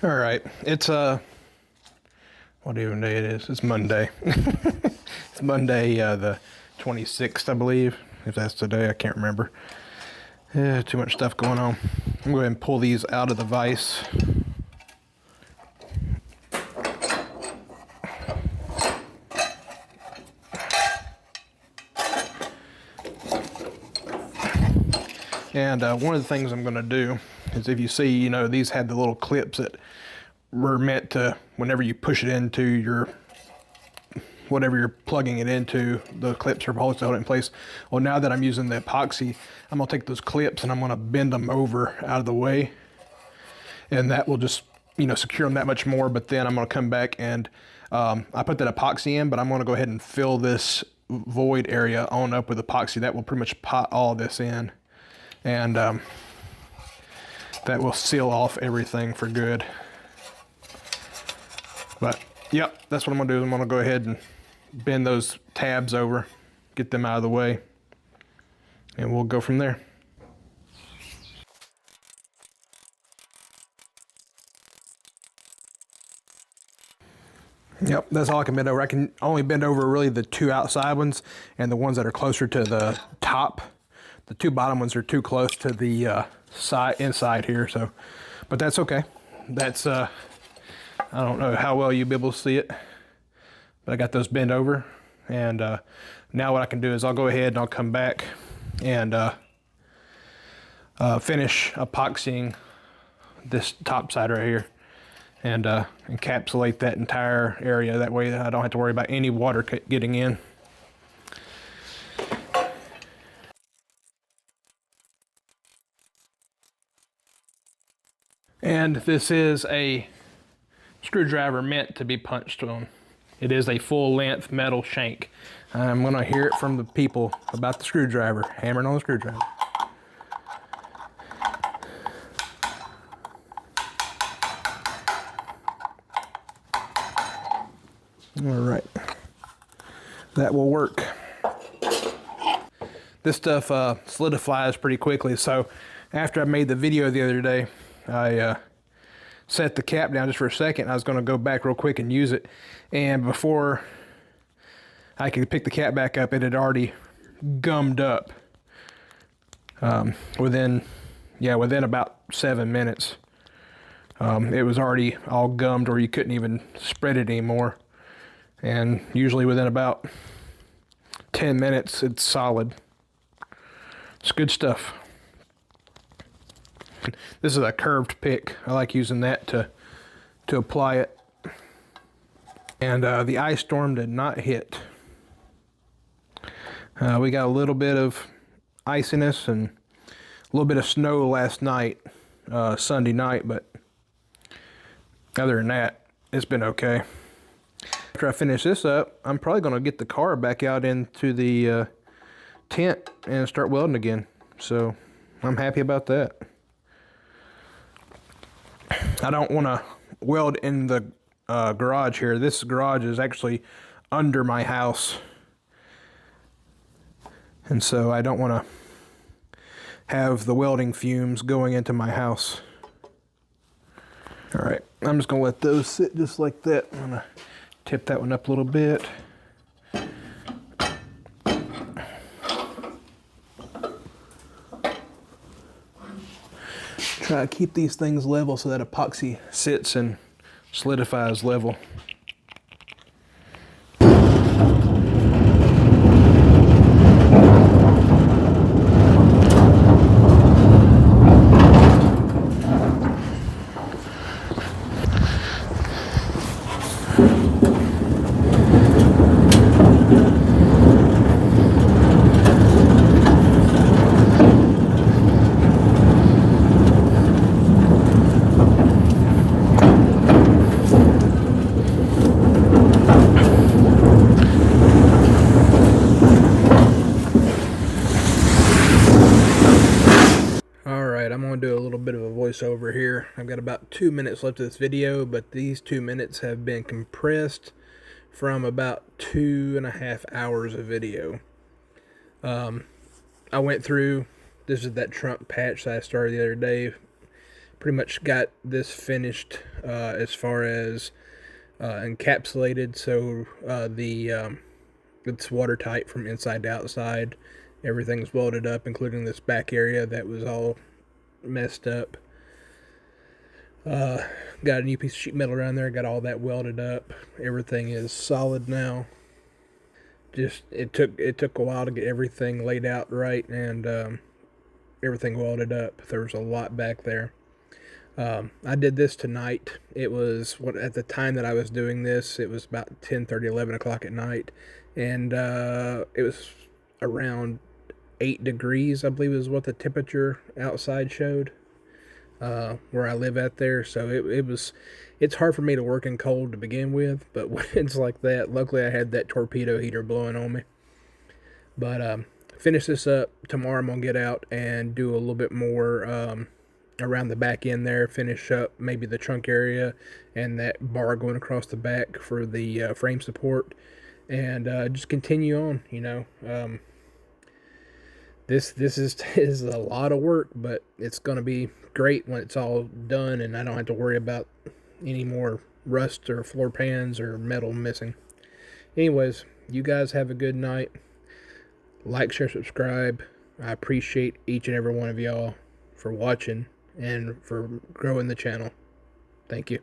All right, it's what even day it is? It's Monday. It's Monday, the 26th, I believe. If that's today, I can't remember. Yeah, too much stuff going on. I'm going to go ahead and pull these out of the vise. And one of the things I'm going to do is, if you see, you know, these had the little clips that were meant to, whenever you push it into your, whatever you're plugging it into, the clips are supposed to hold it in place. Well, now that I'm using the epoxy, I'm going to take those clips and I'm going to bend them over out of the way. And that will just, you know, secure them that much more. But then I'm going to come back and I put that epoxy in, but I'm going to go ahead and fill this void area on up with epoxy. That will pretty much pot all this in. And that will seal off everything for good. But yep, that's what I'm gonna do. I'm gonna go ahead and bend those tabs over, get them out of the way, and we'll go from there. Yep, that's all I can bend over. I can only bend over really the two outside ones and the ones that are closer to the top. The two bottom ones are too close to the inside here, so, but that's okay. That's, I don't know how well you'll be able to see it, but I got those bent over. And now what I can do is I'll go ahead and I'll come back and finish epoxying this top side right here and encapsulate that entire area. That way I don't have to worry about any water getting in. And this is a screwdriver meant to be punched on. It is a full-length metal shank. I'm gonna hear it from the people about the screwdriver, hammering on the screwdriver. All right, that will work. This stuff solidifies pretty quickly, so after I made the video the other day, I set the cap down just for a second. I was going to go back real quick and use it, and before I could pick the cap back up, it had already gummed up. Within about 7 minutes, it was already all gummed, or you couldn't even spread it anymore. And usually within about 10 minutes, it's solid. It's good stuff. This is a curved pick. I like using that to apply it. And the ice storm did not hit. We got a little bit of iciness and a little bit of snow last night, Sunday night, but other than that, it's been okay. After I finish this up, I'm probably going to get the car back out into the tent and start welding again. So I'm happy about that. I don't want to weld in the garage here. This garage is actually under my house, and so I don't want to have the welding fumes going into my house. All right, I'm just going to let those sit just like that. I'm going to tip that one up a little bit. Try to keep these things level so that epoxy sits and solidifies level. I'm going to do a little bit of a voiceover here. I've got about 2 minutes left of this video, but these 2 minutes have been compressed from about 2.5 hours of video. I went through, this is that trunk patch that I started the other day, pretty much got this finished as far as encapsulated, so it's watertight from inside to outside. Everything's welded up, including this back area that was all messed up. Got a new piece of sheet metal around there, got all that welded up. Everything is solid now. Just it took a while to get everything laid out right, and everything welded up. There was a lot back there. I did this tonight. It was at the time that I was doing this, it was about 10:30, 11 o'clock at night, and it was around 8 degrees, I believe is what the temperature outside showed where I live at there. So it's hard for me to work in cold to begin with, but when it's like that, luckily I had that torpedo heater blowing on me. But finish this up tomorrow. I'm gonna get out and do a little bit more around the back end there, finish up maybe the trunk area and that bar going across the back for the frame support, and just continue on. This is a lot of work, but it's going to be great when it's all done and I don't have to worry about any more rust or floor pans or metal missing. Anyways, you guys have a good night. Like, share, subscribe. I appreciate each and every one of y'all for watching and for growing the channel. Thank you.